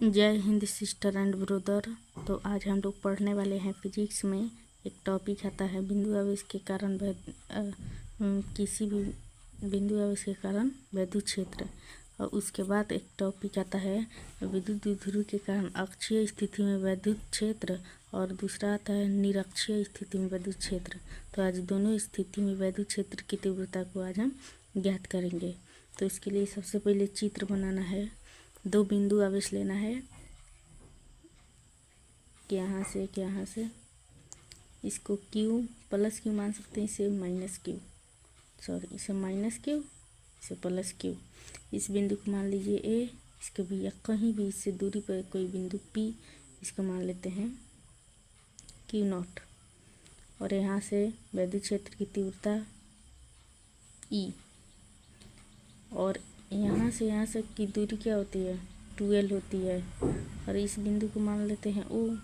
जय Hind sister and brother. तो आज हम लोग पढ़ने वाले हैं फिजिक्स में एक टॉपिक आता है बिंदु आवेश के कारण किसी भी बिंदु आवेश के कारण वैद्युत क्षेत्र। और उसके बाद एक टॉपिक आता है विद्युत द्विध्रुव के कारण अक्षीय स्थिति में वैद्युत क्षेत्र, और दूसरा आता है निरक्षीय स्थिति में वैद्युत क्षेत्र। तो आज दोनों स्थिति में वैद्युत क्षेत्र की तीव्रता को आज हम ज्ञात करेंगे। तो इसके लिए सबसे पहले चित्र बनाना है। दो बिंदु आवेश लेना है, यहाँ से इसको Q प्लस Q मान सकते हैं, इसे माइनस Q, इसे माइनस Q, इसे प्लस Q। इस बिंदु को मान लीजिए A, इसको भी या कहीं भी इससे दूरी पर कोई बिंदु P, इसको मान लेते हैं Q0। और यहाँ से वैद्युत क्षेत्र की तीव्रता E, और यहाँ से की दूरी क्या होती है, 2L होती है। और इस बिंदु को मान लेते हैं O,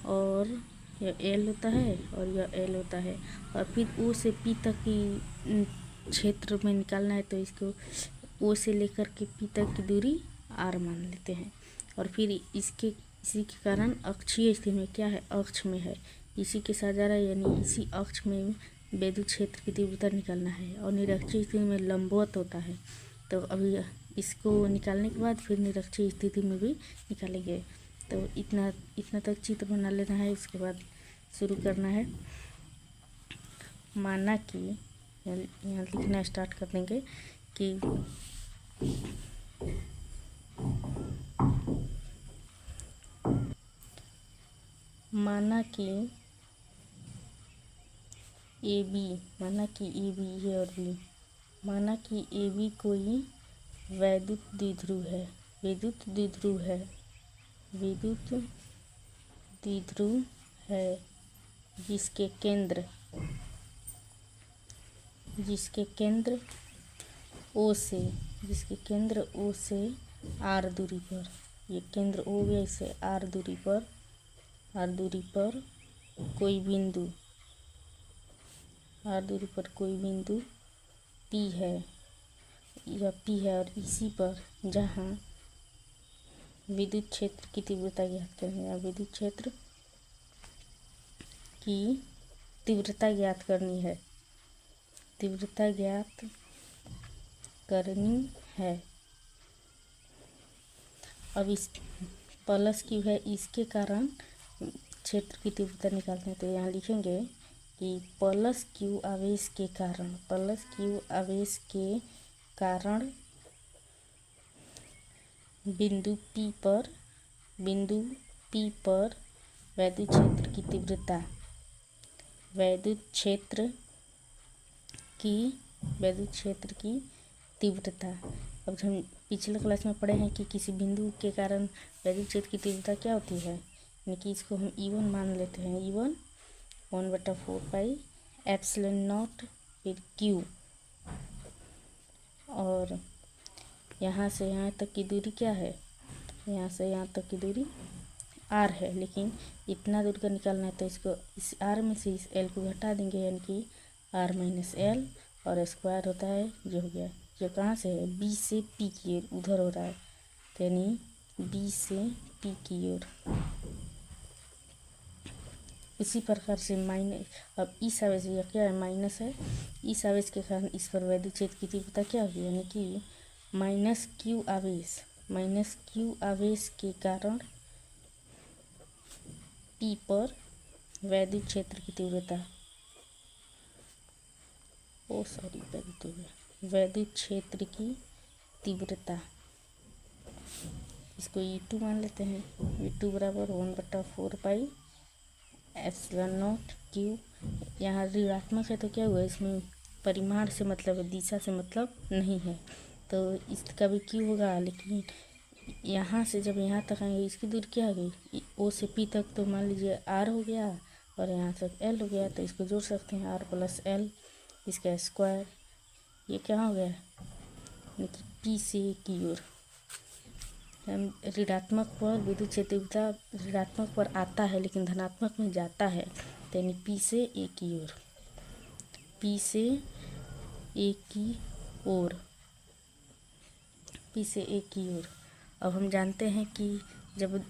और यह L होता है और यह L होता है। और फिर O से P तक की क्षेत्र में निकालना है, तो इसको O से लेकर के P तक की दूरी R मान लेते हैं। और फिर इसी के कारण अक्षीय स्थिति में क्या है, अक्ष में है, इसी के साथ जा रहा है, यानी इसी अक्ष में वैद्युत क्षेत्र की तीव्रता निकालना है। और निरक्षीय स्थिति में लंबवत होता है। तो अभी इसको निकालने के बाद फिर निरक्षीय स्थिति में भी निकालेंगे। तो इतना तक चित्र बना लेना है। उसके बाद शुरू करना है। माना कि यहाँ लिखना स्टार्ट कर देंगे कि माना कि ए बी है और बी, माना कि ए बी कोई वैद्युत द्विध्रुव है जिसके केंद्र O से R दूरी पर, ये केंद्र O गया, इसे R दूरी पर कोई बिंदु P है, और इसी पर जहाँ विद्युत क्षेत्र की तीव्रता ज्ञात करनी है, विद्युत क्षेत्र की तीव्रता ज्ञात करनी है। अब इस प्लस Q है, इसके कारण क्षेत्र की तीव्रता निकालते हैं। तो यहाँ लिखेंगे कि प्लस Q आवेश के कारण बिंदु P पर वैद्युत क्षेत्र की तीव्रता। अब हम पिछले क्लास में पढ़े हैं कि किसी बिंदु के कारण वैद्युत क्षेत्र की तीव्रता क्या होती है, यानी कि इसको हम E1 मान लेते हैं। E1 1/4 पाई एप्सिलॉन नॉट फिर Q। और यहाँ से यहाँ तक की दूरी क्या है, यहाँ से यहाँ तक की दूरी R है, लेकिन इतना दूर का निकालना है, तो इसको इस R में से इस L को घटा देंगे, यानी कि R माइनस L, और स्क्वायर होता है, ये हो गया। ये कहाँ से है, B से P की ओर उधर हो रहा है, तो यानी B से P की ओर। इसी प्रकार से अब इस आवेश यह क्या है, माइनस है, इस आवेश के कारण इस पर वैद्युत क्षेत्र की तीव्रता क्या होगी, यानी कि माइनस Q आवेश के कारण P पर वैद्युत क्षेत्र की तीव्रता, वैद्युत क्षेत्र की तीव्रता, इसको E2 मान लेते हैं। E2 बराबर 1/4 पाई एप्सिलॉन नॉट Q। यहाँ ऋणात्मक है तो क्या हुआ, इसमें परिमाण से मतलब है, दिशा से मतलब नहीं है, तो इसका भी Q होगा। लेकिन यहाँ से जब यहाँ तक आएंगे, इसकी दूरी क्या आ गई, O से P तक, तो मान लीजिए R हो गया, और यहाँ तक L हो गया, तो इसको जोड़ सकते हैं, R प्लस L, इसका स्क्वायर। ये क्या हो गया, लेकिन P से A की ओर ऋणात्मक पर विद्युत क्षेत्र तीव्रता ऋणात्मक पर आता है लेकिन धनात्मक में जाता है, तो यानी P से A की ओर। अब हम जानते हैं कि जब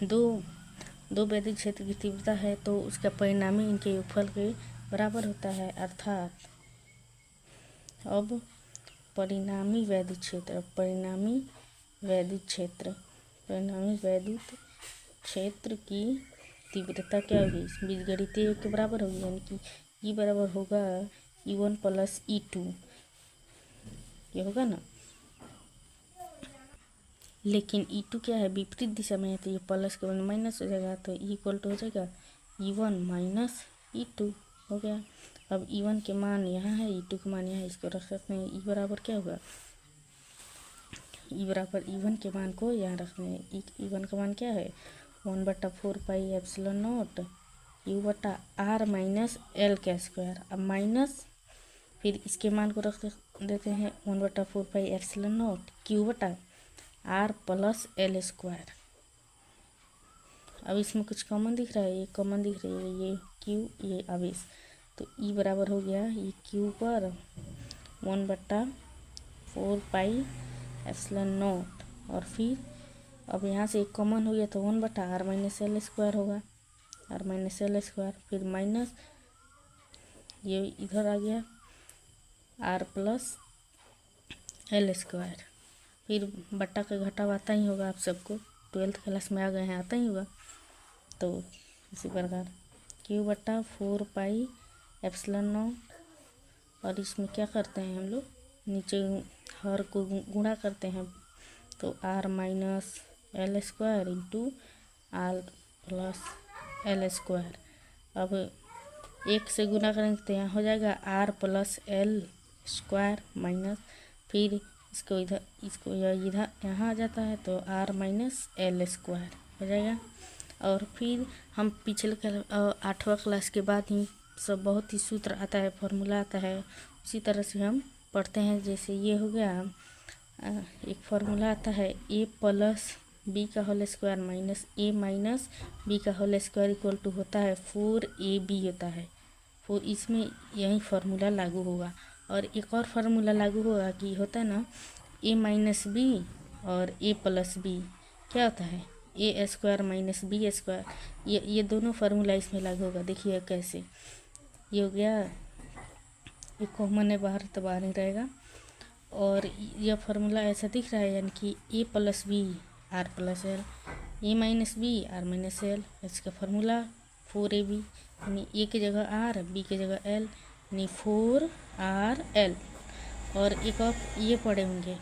दो वैद्युत क्षेत्र की तीव्रता है तो उसका परिणामी इनके योगफल के बराबर होता है। अर्थात अब परिणामी वैद्युत क्षेत्र की तीव्रता क्या होगी, बीजगणितीय योग के बराबर होगी, यानी कि ई बराबर होगा E1 प्लस E2, ये होगा ना। लेकिन E2 क्या है, विपरीत दिशा में है, तो ये प्लस के बाद माइनस हो जाएगा, तो E इक्वल टू हो जाएगा E1 माइनस E2 हो गया। अब E1 के मान यहाँ है, E2 के मान यहाँ, इसको रख सकते हैं। E बराबर क्या होगा, E बराबर E1 के मान को यहाँ रखते हैं। E1 का मान क्या है, 1/4 पाई एप्सिलॉन नॉट U बटा R माइनस L का स्क्वायर। अब माइनस फिर इसके मान को रख देते हैं 1/4 पाई एप्सिलॉन नॉट Q बटा R प्लस L स्क्वायर। अब इसमें कुछ कॉमन दिख रहा है, ये कॉमन दिख रही है, ये Q ये आवेश, तो E बराबर हो गया ये Q पर 1/4 पाई एप्सिलॉन नॉट, और फिर अब यहाँ से एक कॉमन हो गया तो 1/R माइनस L स्क्वायर होगा, R माइनस L स्क्वायर, फिर माइनस ये इधर आ गया R प्लस L स्क्वायर, फिर बट्टा का घटाव आता ही होगा, आप सबको 12th क्लास में आ गए हैं, आता ही होगा। तो इसी प्रकार Q बटा 4 पाई एप्सिलॉन नॉट, और इसमें क्या करते हैं हम लोग, नीचे हर को गुणा करते हैं, तो R minus L square into R plus L square. अब एक से गुणा करेंगे तो यहाँ हो जाएगा R plus L square minus, फिर इसको इधर यहाँ आ जाता है तो R माइनस L स्क्वायर हो जाएगा। और फिर हम पिछले 8वां क्लास के बाद ही सब बहुत ही सूत्र आता है, फॉर्मूला आता है, उसी तरह से हम पढ़ते हैं। जैसे ये हो गया, एक फार्मूला आता है A प्लस बी का whole square minus A minus B का होल स्क्वायर इक्वल टू होता है 4AB होता है। तो इसमें यही फार्मूला लागू होगा। और एक और फार्मूला लागू होगा कि होता है ना A माइनस बी और A प्लस बी क्या होता है A square minus B square, ये दोनों फार्मूला इसमें लागू होगा। देखिए कैसे, ये हो गया, ये कॉमन है बाहर तो बाहर ही रहेगा। और यह फार्मूला ऐसा दिख रहा है, यानी कि A plus B R plus L, A minus B R minus L, इसका फार्मूला 4AB, यानी A की जगह R, B की जगह L, यानी 4RL। और एक और ये पढ़े होंगे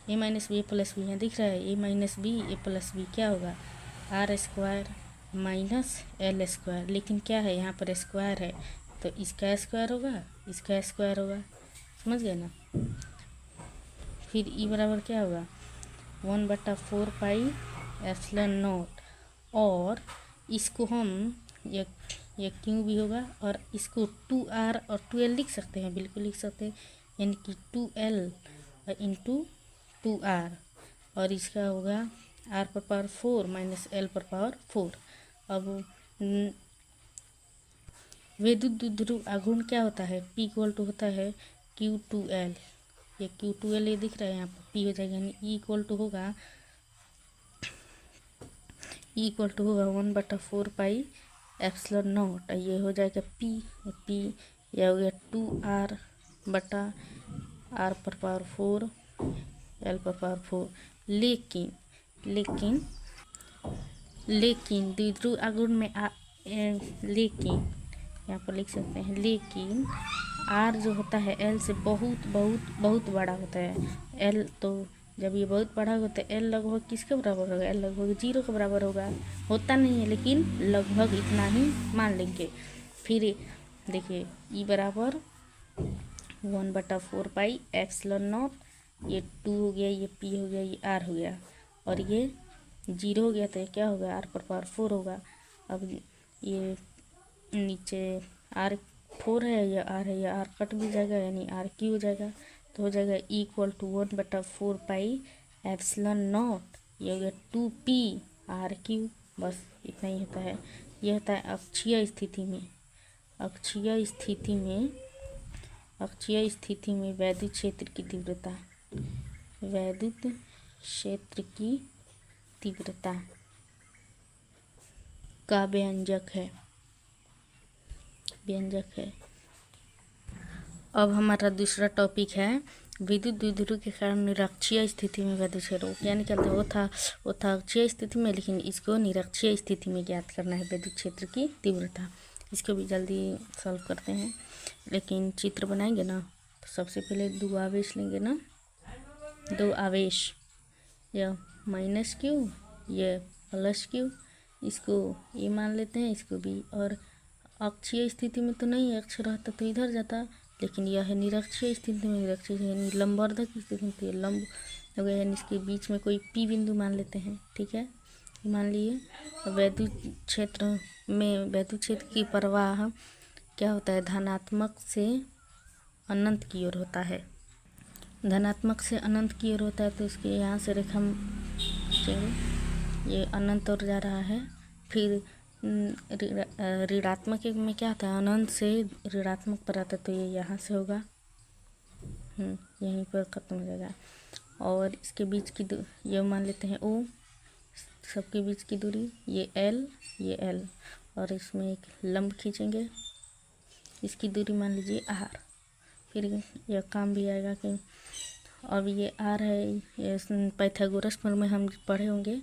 A minus B plus B, यहाँ दिख रहा है A minus B A plus B क्या होगा R square minus L square, लेकिन क्या है यहाँ पर स्क्वायर है तो इसका स्क्वायर होगा, इसका स्क्वायर होगा, समझ गए ना। फिर E बराबर क्या होगा 1/4 पाई एप्सिलॉन नॉट, और इसको हम ये क्यों भी होगा, और इसको 2R और 2L लिख सकते हैं, बिल्कुल लिख सकते हैं, यानी कि 2L इंटू 2R, और इसका होगा R पर पावर 4 माइनस L पर पावर 4। अब विद्युत ध्रुव आघूर्ण क्या होता है, P इक्वल टू होता है Q2L, ये Q2L ये दिख रहा है यहाँ पर P हो जाएगा, यानी E इक्वल टू होगा 1/4 पाई एप्सिलॉन नॉट, ये हो जाएगा P यह हो गया 2R बटा R पर पावर 4 L पर पावर 4। लेकिन द्विध्रुव आघूर्ण में लेकिन यहाँ पर लिख सकते हैं, लेकिन R जो होता है L से बहुत बहुत बहुत बड़ा होता है। L तो जब ये बहुत बड़ा होगा तो L लगभग किसके बराबर होगा, L लगभग 0 के बराबर होगा, होता नहीं है लेकिन लगभग इतना ही मान लेंगे। फिर देखिए E बराबर 1/4 पाई एप्सिलॉन नॉट, ये 2 हो गया, ये P हो गया, ये R हो गया, और ये 0 हो गया तो ये क्या होगा R पर पावर 4 होगा। अब ये नीचे R4 है, या R है, या R कट भी जाएगा, यानी RQ हो जाएगा, तो हो जाएगा E equal to 1/4 pi epsilon naught, ये हो गया 2PRQ, बस इतना ही होता है। यह होता है अक्षीय स्थिति में वैद्युत क्षेत्र की तीव्रता, वैद्युत क्षेत्र की तीव्रता का व्यंजक है। अब हमारा दूसरा टॉपिक है विद्युत द्विध्रुव के कारण निरक्षीय स्थिति में वैद्युत क्षेत्र। क्या निकलता है? वो था अक्षीय स्थिति में, लेकिन इसको निरक्षीय स्थिति में ज्ञात करना है वैद्युत क्षेत्र की तीव्रता। इसको भी जल्दी सॉल्व करते हैं, लेकिन चित्र बनाएंगे ना तो सबसे पहले 2 आवेश लेंगे ना, 2 आवेश, यह माइनस क्यू, यह प्लस क्यू, इसको ये मान लेते हैं, इसको भी। और अक्षीय स्थिति में तो नहीं, अक्ष रहता तो इधर जाता, लेकिन यह है निरक्षीय स्थिति में, निरक्षीय यानी लंबवर्धक स्थिति में, तो ये लंब हो गया, यानी इसके बीच में कोई पी बिंदु मान लेते हैं। ठीक है, मान लिए। वैद्युत क्षेत्र में वैद्युत क्षेत्र की प्रवाह क्या होता है? धनात्मक से अनंत की ओर होता है। धनात्मक से अनंत की ओर होता है, तो इसके यहाँ से रेखा खींचेंगे, ये अनंत ओर जा रहा है। फिर ऋणात्मक में क्या होता है? अनंत से ऋणात्मक पर आता है, तो ये यहाँ से होगा, यहीं पर खत्म हो जाएगा। और इसके बीच की ये मान लेते हैं ओ, सबके बीच की दूरी, ये एल, ये एल, और इसमें एक लंब खींचेंगे, इसकी दूरी मान लीजिए आर। फिर यह काम भी आएगा कि अब ये आर है, ये पाइथागोरस में हम पढ़े होंगे,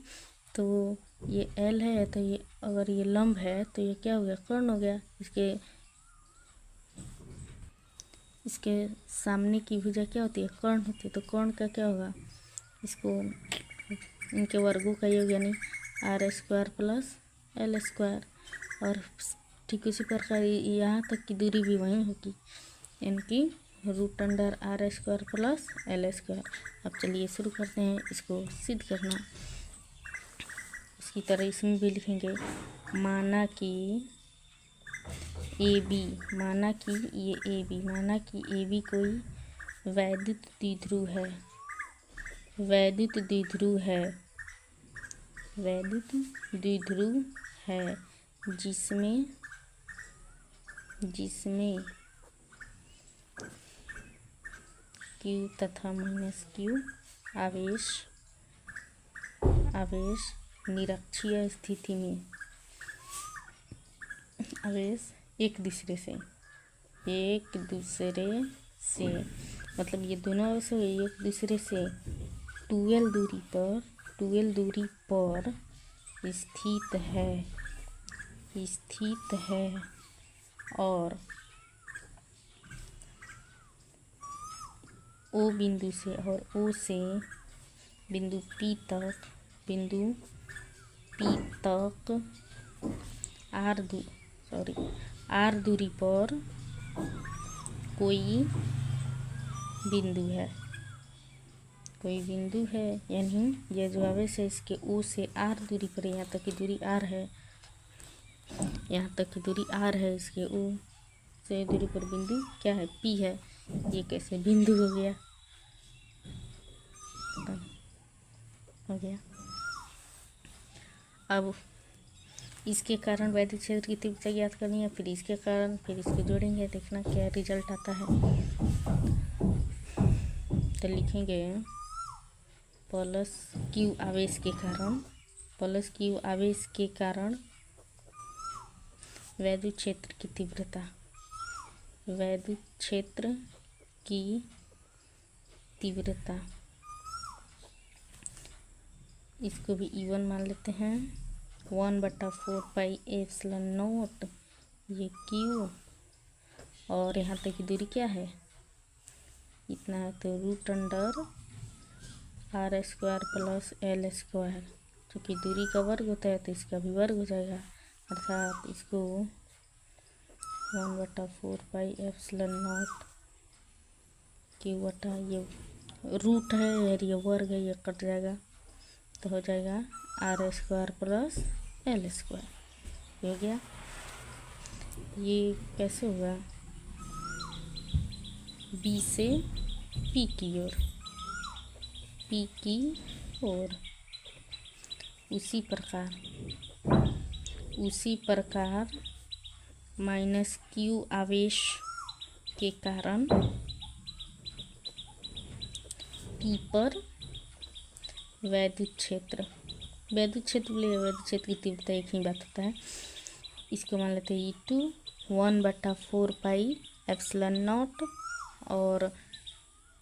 तो ये एल है, तो ये अगर ये लंब है तो ये क्या हो गया? कर्ण हो गया। इसके सामने की भुजा क्या होती है? कर्ण होती है, तो कर्ण का क्या होगा? इसको इनके वर्गों का योग यानी r² प्लस l²। और ठीक उसी प्रकार यहाँ तक की दूरी भी वहीं होगी, इनकी √r² प्लस l²। अब चलिए शुरू करते हैं इसको सिद्ध करना। इसी तरह इसमें भी लिखेंगे, माना कि ए बी, माना कि ये ए बी, माना कि ए बी कोई वैद्युत द्विध्रुव है, वैद्युत द्विध्रुव है, वैद्युत द्विध्रुव है, जिसमें Q तथा -Q आवेश निरक्षीय स्थिति में, आवेश एक दूसरे से मतलब ये दोनों आवेश एक दूसरे से 2l दूरी पर स्थित है और O बिंदु से और O से बिंदु P तक R दूरी पर कोई बिंदु है, यानी यह जो आवेश है इसके O से R दूरी पर, यहाँ तक की दूरी R है, यहाँ तक की दूरी R है, इसके O से दूरी पर बिंदु क्या है? P है। ये कैसे बिंदु हो गया? अब इसके कारण वैद्युत क्षेत्र की तीव्रता ज्ञात करनी है, फिर इसके कारण, फिर इसको जोड़ेंगे, देखना क्या रिजल्ट आता है। तो लिखेंगे +Q आवेश के कारण वैद्युत क्षेत्र की तीव्रता, इसको भी E1 मान लेते हैं, 1/4πε0, ये Q, और यहाँ तक की दूरी क्या है? इतना है, तो √r² प्लस l², क्योंकि दूरी का वर्ग होता है तो इसका भी वर्ग हो जाएगा, अर्थात इसको 1/4πε0 Q बटा, ये रूट है और ये वर्ग है, ये कट जाएगा, तो हो जाएगा r² प्लस l²। हो गया। ये कैसे होगा? B से P की ओर, उसी प्रकार -Q आवेश के कारण P पर वैद्युत क्षेत्र वैद्युत क्षेत्र बोले, वैद्युत क्षेत्र की तीव्रता एक ही बात होता है। इसको मान लेते हैं E2 1/4πε0 और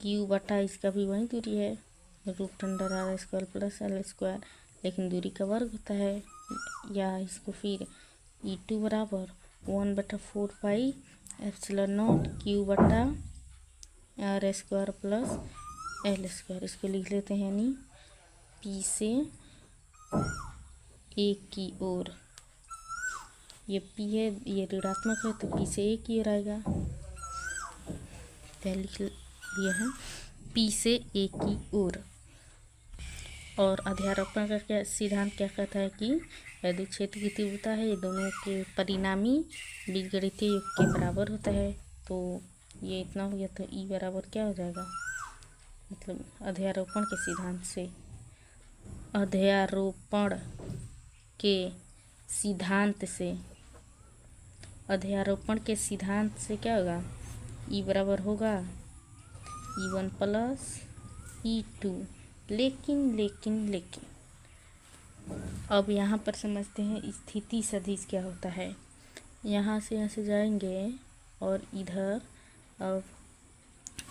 Q बटा इसका भी वही दूरी है √r² प्लस L², लेकिन दूरी का वर्ग होता है। या इसको फिर E2 बराबर 1/4πε0 Q बटा r² प्लस L², इसको लिख लेते हैं यानी P से A की ओर। ये P है, ये ऋणात्मक है तो P से A की ओर आएगा। लिख लिया है P से A की ओर। और अध्यारोपण का क्या सिद्धांत क्या कहता है कि वैद्युत क्षेत्र की तीव्रता है, ये दोनों के परिणामी बीजगणितीय योग के बराबर होता है। तो ये इतना हो गया तो E बराबर क्या हो जाएगा, मतलब अध्यारोपण के सिद्धांत से, अध्यारोपण के सिद्धांत से, अध्यारोपण के सिद्धांत से क्या होगा, E बराबर होगा E1 प्लस E2। लेकिन अब यहाँ पर समझते हैं स्थिति सदिश क्या होता है। यहाँ से जाएंगे और इधर, अब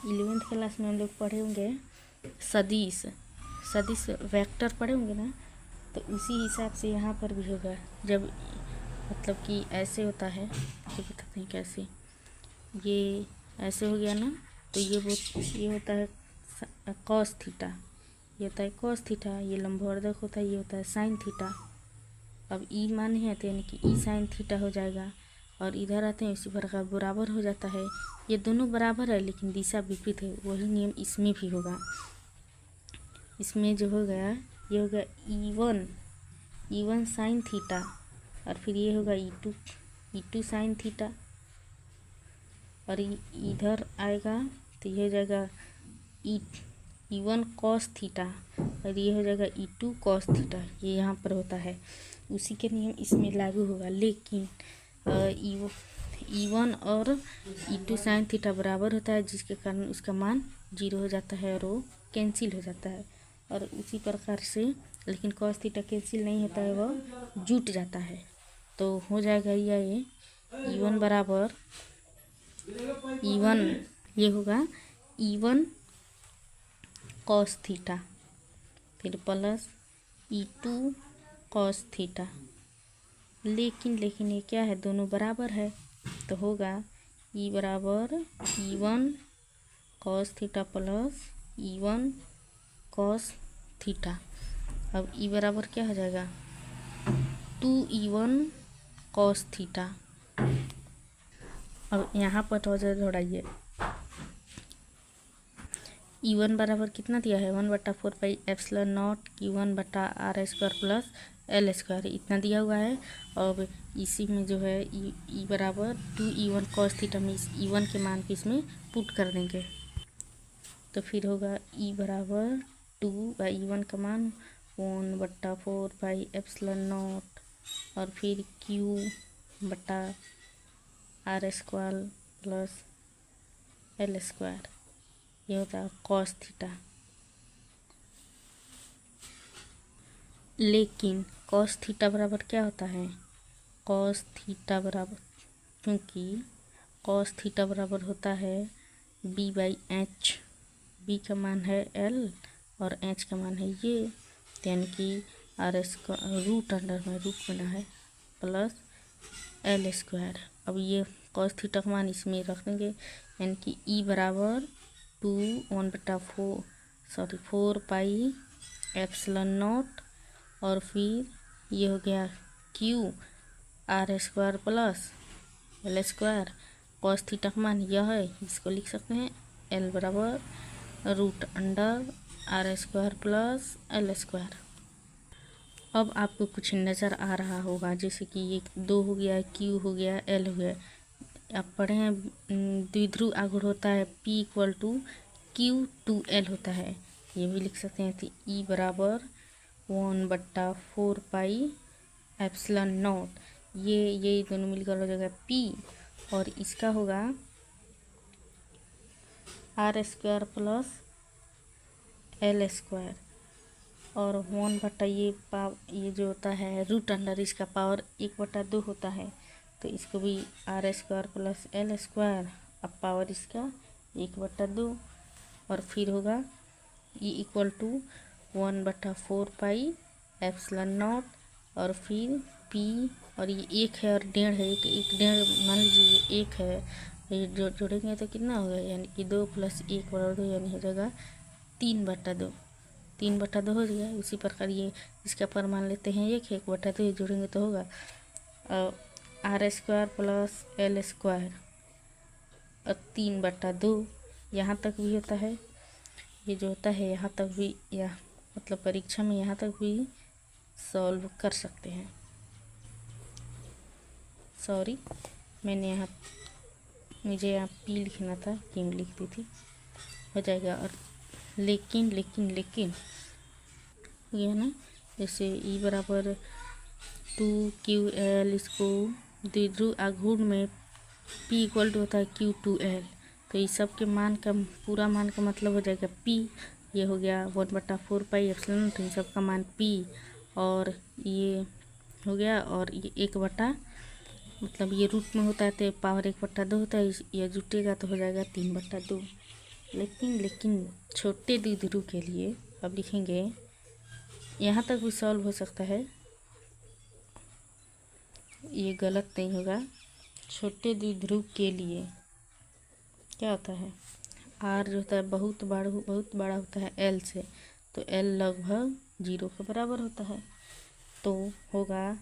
11th क्लास में हम लोग पढ़े होंगे सदिश वेक्टर पढ़े होंगे ना, तो उसी हिसाब से यहाँ पर भी होगा। जब मतलब कि ऐसे होता है, तो बताते हैं कैसे, ये ऐसे हो गया ना, तो ये होता है कॉस थीटा, ये होता है कॉस थीटा, ये लंबवर्धक होता है, ये होता है साइन थीटा। अब ई मान है तो यानी कि ई साइन थीटा हो जाएगा, और इधर आते हैं इसी प्रकार बराबर हो जाता है। ये दोनों बराबर है लेकिन दिशा विपरीत है, वही नियम इसमें भी होगा। इसमें जो हो गया, ये हो गया E1 साइन थीटा, और फिर ये होगा E2 साइन थीटा, और इधर आएगा तो ये हो जाएगा E1 कॉस थीटा, और ये हो जाएगा E2 कॉस थीटा। ये यहाँ पर होता है, उसी के नियम इसमें लागू होगा। लेकिन E1 और E2 साइन थीटा बराबर होता है, जिसके कारण उसका मान 0 हो जाता है और वो कैंसिल हो जाता है। और उसी प्रकार से लेकिन कॉस थीटा कैंसिल नहीं होता है, वह जुट जाता है। तो हो जाएगा ये E1 बराबर ये होगा E1 कॉस थीटा, फिर प्लस E2 कॉस थीटा। लेकिन ये क्या है, दोनों बराबर है, तो होगा E बराबर E1 cos theta plus E1 cos theta. अब E बराबर क्या हो जाएगा, 2E1 कॉस थीटा। अब यहाँ पर दौड़ाइए, E1 बराबर कितना दिया है, 1/4πε0 Q1 बटा r² प्लस L², इतना दिया हुआ है। अब इसी में जो है E बराबर 2E1 cos थीटा में इस E1 के मान को इसमें पुट कर देंगे, तो फिर होगा E बराबर 2/E1 का मान 1/4πε0 और फिर Q बटा r² प्लस L², ये होता है कॉस थीटा। लेकिन कॉस थीटा बराबर क्या होता है, कॉस थीटा बराबर, क्योंकि कॉस थीटा बराबर होता है B/H, B का मान है L और H का मान है ये, यानी कि r² रूट अंडर में रूट बना है प्लस L²। अब ये कॉस थीटा का मान इसमें रख देंगे, यानी कि E बराबर 4πε0 और फिर ये हो गया Q r² plus L²। Cos theta का मान यह है, इसको लिख सकते हैं L बराबर root under r² plus L²। अब आपको कुछ नज़र आ रहा होगा, जैसे कि ये 2 हो गया, Q हो गया, L हो गया। आप पढ़े हैं द्विध्रुव आघूर्ण होता है P = Q2L होता है, ये भी लिख सकते हैं। तो E बराबर 1/4πε0, ये दोनों मिलकर हो जाएगा P, और इसका होगा r² प्लस L²। और 1 बटा ये जो होता है रूट अंडर, इसका पावर 1/2 होता है, तो इसको भी r² प्लस l², अब पावर इसका 1/2, और फिर होगा E equal to 1/4 pi epsilon naught, और फिर p, और ये 1 है और 1.5 है, एक 1.5 मान लीजिए 1 है, ये जो जोड़ेंगे तो कितना होगा, यानी कि 2 + 1 = 2, यानी हो जाएगा 3/2, 3/2 हो जाएगा। उसी प्रकार ये इसका पर मान लेते हैं 1/2, ये जोड़ेंगे तो होगा r² प्लस l², और 3/2 यहाँ तक भी होता है, ये जो होता है यहाँ तक भी, या मतलब परीक्षा में यहाँ तक भी सॉल्व कर सकते हैं। सॉरी, मुझे यहाँ p लिखना था, क्यों लिख दी थी, हो जाएगा। और लेकिन ये ना, जैसे E बराबर 2QL, इसको द्विध्रुव आघूर्ण में P इक्वल टू होता है Q2L, तो इस सब के मान का पूरा मान का मतलब हो जाएगा P। ये हो गया 1/4 पाई एप्सिलॉन, तो इन सब का मान P, और ये हो गया, और ये 1 मतलब ये रूट में होता है तो पावर 1/2 होता है, ये जुटेगा तो हो जाएगा 3/2। लेकिन छोटे द्विध्रुव के लिए अब लिखेंगे, यहाँ तक भी सॉल्व हो सकता है, ये गलत नहीं होगा। छोटे द्विध्रुव के लिए क्या होता है, R जो होता है बहुत बड़ा होता है L से, तो L लगभग 0 के बराबर होता है, तो होगा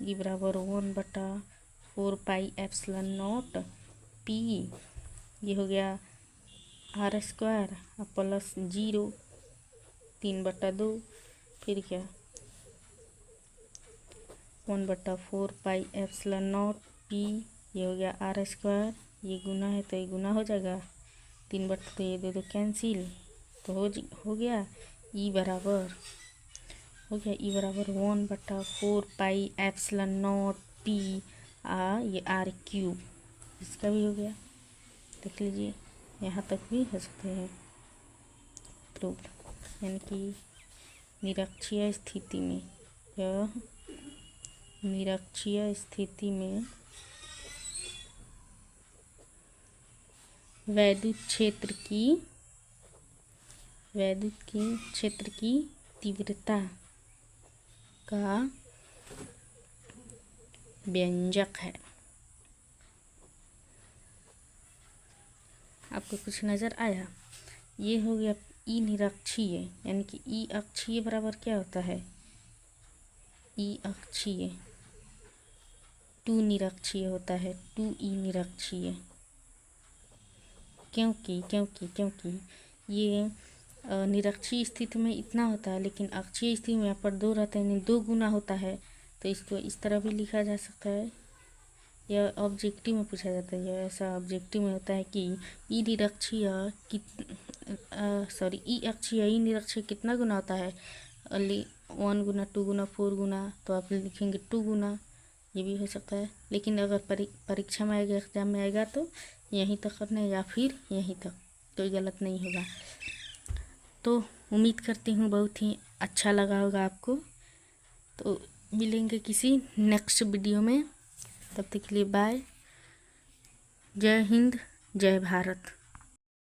E बराबर 1/4 पाई एप्सिलॉन नॉट P, ये हो गया r² प्लस 0, 3/2, फिर क्या 1/4 पाई एप्सिलॉन नॉट P, ये हो गया r², ये गुना है तो ये गुना हो जाएगा, 3/2 ये 2 कैंसिल, तो हो गया E बराबर 1/4 पाई एप्सिलॉन नॉट P, ये r³, इसका भी हो गया। देख लीजिए, यहाँ तक भी हो सकते हैं प्रूव, यानी कि निरक्षीय स्थिति में वैद्युत क्षेत्र की तीव्रता का व्यंजक है। आपको कुछ नज़र आया? ये हो गया ई निरक्षीय, यानी कि ई अक्षीय बराबर क्या होता है, ई अक्षीय 2 निरक्षीय होता है, 2E निरक्षीय, क्योंकि ये निरक्षीय स्थिति में इतना होता है, लेकिन अक्षीय स्थिति में यहाँ पर 2 रहता है, यानी 2 गुना होता है, तो इसको इस तरह भी लिखा जा सकता है। यह ऑब्जेक्टिव में पूछा जाता है, यह ऐसा ऑब्जेक्टिव में होता है कि ई अक्षीय ई निरक्षीय कितना गुना होता है, 1 गुना 2 गुना 4 गुना, तो आप लिखेंगे 2 गुना, ये भी हो सकता है। लेकिन अगर परीक्षा में आएगा, एग्जाम में आएगा, तो यहीं तक करना है या फिर यहीं तक, कोई गलत नहीं होगा। तो उम्मीद करती हूँ बहुत ही अच्छा लगा होगा आपको। तो मिलेंगे किसी नेक्स्ट वीडियो में, तब तक के लिए बाय। जय हिंद, जय भारत।